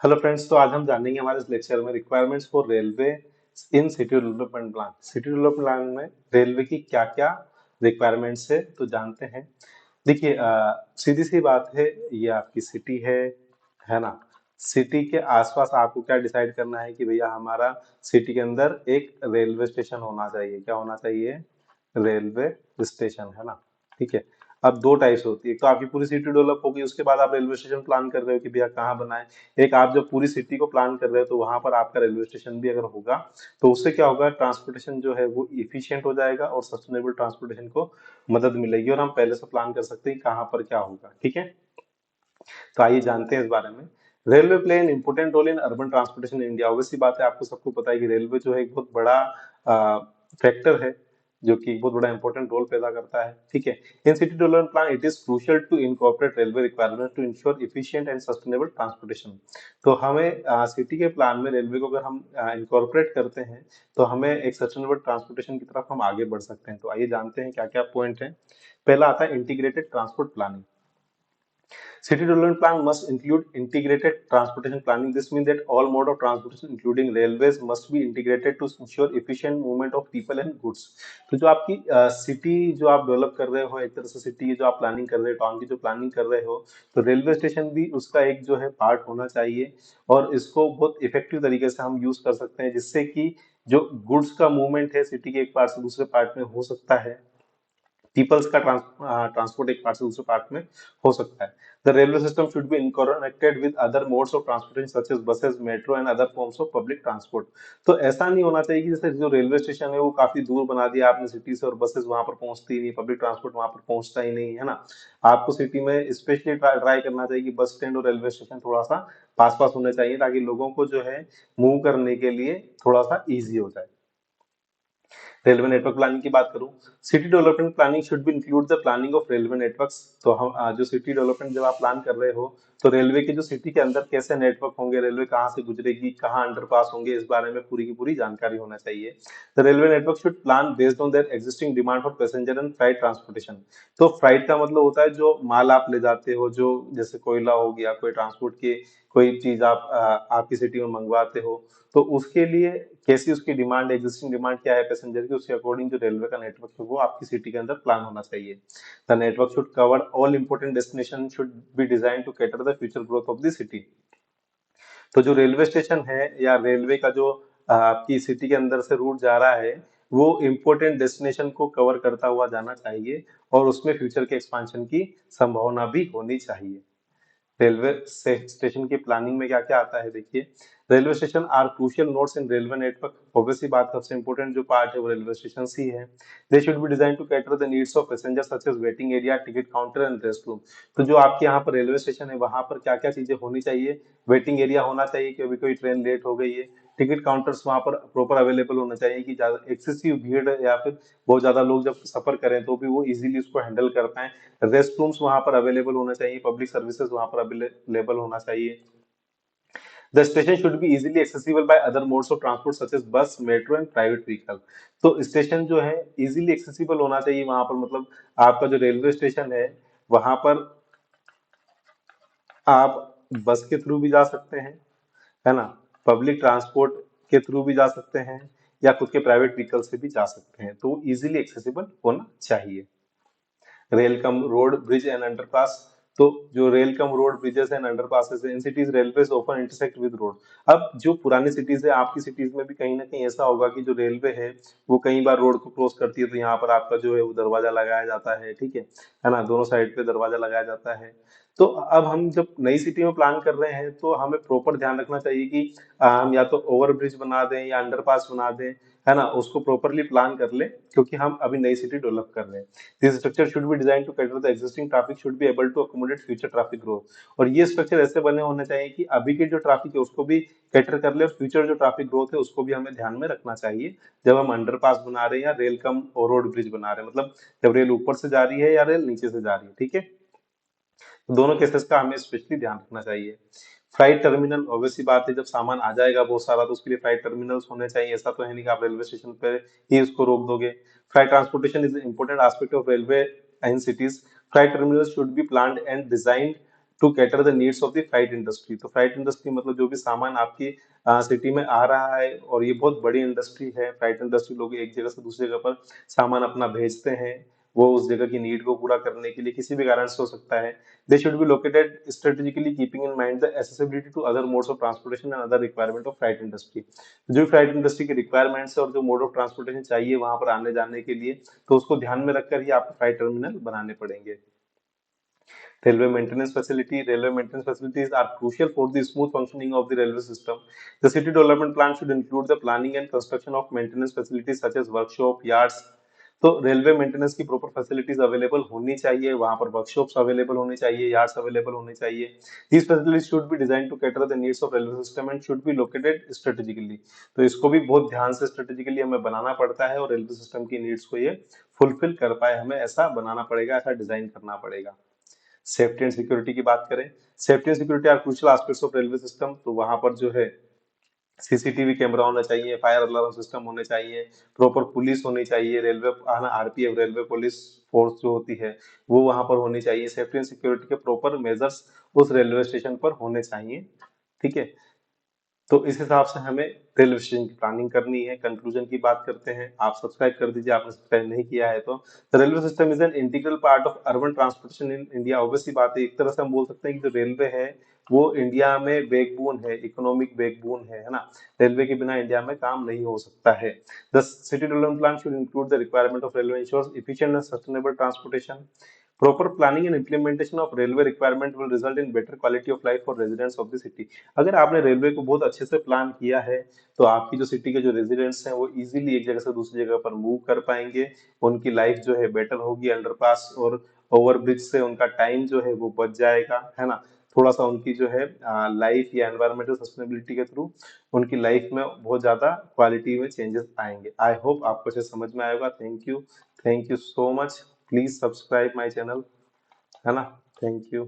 Hello friends, तो आज हम जानेंगे हमारे इस लेक्चर में requirements for railway in city development plan. City development plan में रेलवे की क्या क्या रिक्वायरमेंट्स है तो जानते हैं। देखिए, सीधी सी बात है, ये आपकी सिटी है ना। सिटी के आसपास आपको क्या डिसाइड करना है कि भैया हमारा सिटी के अंदर एक रेलवे स्टेशन होना चाहिए। क्या होना चाहिए? रेलवे स्टेशन, है ना। ठीक है। अब दो टाइप्स होती है, एक तो आपकी पूरी सिटी डेवलप होगी, उसके बाद आप रेलवे स्टेशन प्लान कर रहे हो कि भैया कहाँ बनाए। एक आप जब पूरी सिटी को प्लान कर रहे हो तो वहां पर आपका रेलवे स्टेशन भी अगर होगा तो उससे क्या होगा, ट्रांसपोर्टेशन जो है वो इफिशियंट हो जाएगा और सस्टेनेबल ट्रांसपोर्टेशन को मदद मिलेगी और हम पहले से प्लान कर सकते हैं कि कहाँ पर क्या होगा। ठीक है, तो आइए जानते हैं इस बारे में। Railway play an important role in urban transportation in India. Obviously बात है, आपको सबको पता है कि रेलवे जो है एक बहुत बड़ा फैक्टर है जो कि एक बहुत बड़ा इंपॉर्टेंट रोल पैदा करता है। ठीक है, in city development plan it is crucial to incorporate railway requirement to ensure efficient and sustainable transportation. तो हमें सिटी के प्लान में रेलवे को अगर हम इनकॉर्पोरेट करते हैं तो हमें एक सस्टेनेबल ट्रांसपोर्टेशन की तरफ हम आगे बढ़ सकते हैं। तो आइए जानते हैं क्या क्या पॉइंट है। पहला आता है integrated transport planning. City development plan must include integrated transportation planning. This means that all mode of transportation, including railways, must be integrated to ensure efficient movement of people and goods. तो जो आपकी city जो आप develop कर रहे हो, एक तरह से सिटी की जो आप प्लानिंग कर रहे हो, टाउन की जो प्लानिंग कर रहे हो, तो रेलवे स्टेशन भी उसका एक जो है पार्ट होना चाहिए। और इसको बहुत इफेक्टिव तरीके से हम यूज कर सकते हैं जिससे कि जो गुड्स का मूवमेंट है सिटी के एक पार्ट से दूसरे पार्ट में हो सकता है, पीपल्स का ट्रांसपोर्ट एक पार्ट से दूसरे पार्ट में हो सकता है। The railway system should be connected with other modes of transportation such as buses, metro and other forms of public transport. तो ऐसा नहीं होना चाहिए कि जैसे जो रेलवे स्टेशन है वो काफी दूर बना दिया आपने सिटी से और बसेस वहां पर पहुंचती ही नहीं, पब्लिक ट्रांसपोर्ट वहां पर पहुंचता ही नहीं, है ना। आपको सिटी में स्पेशली ट्राई करना चाहिए कि बस स्टैंड और रेलवे स्टेशन थोड़ा सा पास पास होने चाहिए ताकि लोगों को जो है मूव करने के लिए थोड़ा सा ईजी हो जाए। रेलवे नेटवर्क प्लानिंग की बात करूं, city development planning should be include the planning of railway networks. तो हम जो सिटी डेवलपमेंट जब आप प्लान कर रहे हो तो रेलवे के जो सिटी के अंदर कैसे नेटवर्क होंगे, रेलवे कहाँ से गुजरेगी, कहाँ अंडरपास होंगे, इस बारे में पूरी की पूरी जानकारी होना चाहिए। The railway network should plan based on their existing demand for passenger and freight transportation. तो फ्राइट का मतलब होता है जो माल आप ले जाते हो, जो जैसे कोयला हो गया, कोई ट्रांसपोर्ट की कोई चीज आप आपकी सिटी में मंगवाते हो, तो उसके लिए कैसी उसकी डिमांड, एग्जिस्टिंग डिमांड क्या है पैसेंजर की, उसके अकॉर्डिंग जो रेलवे का नेटवर्क है वो आपकी सिटी के अंदर प्लान होना चाहिए। The network should cover all important destination should be design to cater the future growth of the city. तो जो रेलवे स्टेशन है या रेलवे का जो आपकी सिटी के अंदर से रूट जा रहा है वो इंपोर्टेंट डेस्टिनेशन को कवर करता हुआ जाना चाहिए और उसमें फ्यूचर के एक्सपांशन की संभावना भी होनी चाहिए। रेलवे स्टेशन की प्लानिंग में क्या क्या आता है, देखिए। Railway station are crucial nodes in railway network. Obviously बात, सबसे इंपॉर्टेंट जो पार्ट है वो रेलवे स्टेशन ही है। They should be design to cater the needs of passenger such as waiting area, ticket counter and rest room. तो जो आपके यहाँ पर रेलवे स्टेशन है वहां पर क्या क्या चीजें होनी चाहिए, वेटिंग एरिया होना चाहिए कि अभी कोई ट्रेन लेट हो गई है, टिकट काउंटर्स वहां पर प्रॉपर अवेलेबल होना चाहिए कि ज्यादा एक्सेसिव भीड़ या फिर बहुत ज्यादा लोग जब सफर करें तो भी वो इजीली उसको हैंडल कर पाए। रेस्ट रूम्स वहां पर अवेलेबल होना चाहिए, पब्लिक सर्विसेज वहां पर अवेलेबल होना चाहिए। The station should be easily accessible by other modes of transport such as bus, metro and private vehicle. तो स्टेशन जो है इजीली एक्सेसिबल होना चाहिए वहां पर, मतलब आपका जो रेलवे स्टेशन है वहां पर आप बस के थ्रू भी जा सकते हैं, है ना, पब्लिक ट्रांसपोर्ट के थ्रू भी जा सकते हैं या खुद के प्राइवेट व्हीकल से भी जा सकते हैं, तो इजीली एक्सेसिबल होना चाहिए। Rail cum road bridge and underpass. तो जो rail cum road bridges and underpasses है in cities railways often intersect with road. अब जो पुरानी सिटीज है आपकी सिटीज में भी कहीं ना कहीं ऐसा होगा कि जो रेलवे है वो कई बार रोड को क्रॉस करती है, तो यहाँ पर आपका जो है वो दरवाजा लगाया जाता है ना, दोनों साइड पे दरवाजा लगाया जाता है। तो अब हम जब नई सिटी में प्लान कर रहे हैं तो हमें प्रॉपर ध्यान रखना चाहिए कि हम या तो ओवर ब्रिज बना दें या अंडरपास बना दें, है ना, उसको प्रॉपरली प्लान कर ले क्योंकि हम अभी नई सिटी डेवलप कर रहे हैं। This structure should be designed to cater the existing traffic should be able to accommodate future traffic growth। और ये स्ट्रक्चर ऐसे बने होने चाहिए कि अभी के जो ट्रैफिक है उसको भी कैटर कर ले और फ्यूचर जो ट्रैफिक ग्रोथ है उसको भी हमें ध्यान में रखना चाहिए जब हम अंडरपास बना रहे हैं या रेल कम और रोड ब्रिज बना रहे हैं, मतलब जब रेल ऊपर से जा रही है या रेल नीचे से जा रही है। ठीक है, तो दोनों केसेस का हमें स्पेशली ध्यान रखना चाहिए। फ्लाइट टर्मिनल, ऑब्वियसली बात है जब सामान आ जाएगा बहुत सारा तो उसके लिए फ्लाइट टर्मिनल्स होने चाहिए। ऐसा तो है नहीं कि आप रेलवे स्टेशन पे ही उसको रोक दोगे। Freight transportation is important aspect of railway in cities. Freight terminals should be planned and designed to cater the needs of the freight industry. तो फ्लाइट इंडस्ट्री मतलब जो भी सामान आपकी सिटी में आ रहा है, और ये बहुत बड़ी इंडस्ट्री है। फ्लाइट इंडस्ट्री, लोग एक जगह से दूसरी जगह पर सामान अपना भेजते हैं, वो उस जगह की नीड को पूरा करने के लिए किसी भी कारण से हो सकता है। They should be located strategically keeping in mind the accessibility to other modes of transportation and other requirement of freight industry. जो फ्लाइट इंडस्ट्री की रिक्वायरमेंट्स है और जो मोड ऑफ ट्रांसपोर्टेशन चाहिए वहां पर आने जाने के लिए, तो उसको ध्यान में रखकर ही आपको फ्लाइट टर्मिनल बनाने पड़ेंगे। Railway maintenance facilities are crucial for the smooth functioning of the railway system. The city development plan should include the planning and construction of maintenance facilities such as workshop, yards. तो railway maintenance की proper facilities available होनी चाहिए, वहां पर workshops available होने चाहिए, yards available होने चाहिए। These facilities should be designed to cater the needs of railway system and should be located strategically. तो इसको भी बहुत ध्यान से स्ट्रेटेजिकली हमें बनाना पड़ता है, और रेलवे सिस्टम की नीड्स को ये फुलफिल कर पाए, हमें ऐसा बनाना पड़ेगा, ऐसा डिजाइन करना पड़ेगा। सेफ्टी एंड सिक्योरिटी की बात करें, safety and security are crucial aspects of railway system. तो वहां पर जो है सीसीटीवी कैमरा होना चाहिए, फायर अलार्म सिस्टम होने चाहिए, प्रॉपर पुलिस होनी चाहिए, railway RPF railway police force जो होती है वो वहां पर होनी चाहिए। सेफ्टी एंड सिक्योरिटी के प्रॉपर मेजर्स उस रेलवे स्टेशन पर होने चाहिए। ठीक है, तो इस हिसाब से हमें रेलवे स्टेशन की प्लानिंग करनी है। कंक्लूजन की बात करते हैं, आप सब्सक्राइब कर दीजिए, आपने सब्सक्राइब नहीं किया है तो। Railway system is an integral part of urban transportation in India. Obviously बात है, एक तरह से हम बोल सकते हैं कि जो रेलवे है वो इंडिया में बैकबोन है, इकोनॉमिक बैकबोन है ना। रेलवे के बिना इंडिया में काम नहीं हो सकता है। The city development plan should include the requirement of railway ensures efficient and sustainable transportation. Proper planning and implementation of railway requirement will result in better quality of life for residents of the city. अगर आपने railway को बहुत अच्छे से plan किया है, तो आपकी जो सिटी के जो रेजिडेंट्स हैं वो इजीली एक जगह से दूसरी जगह पर मूव कर पाएंगे, उनकी लाइफ जो है बेटर होगी, अंडरपास और ओवर ब्रिज से उनका टाइम जो है वो बच जाएगा, है ना। थोड़ा सा उनकी जो है लाइफ या एनवायरमेंटल सस्टेनेबिलिटी के थ्रू उनकी लाइफ में बहुत ज्यादा क्वालिटी में चेंजेस आएंगे। आई होप आपको इसे समझ में आएगा। Thank you so much. Please subscribe my channel, है ना। Thank you.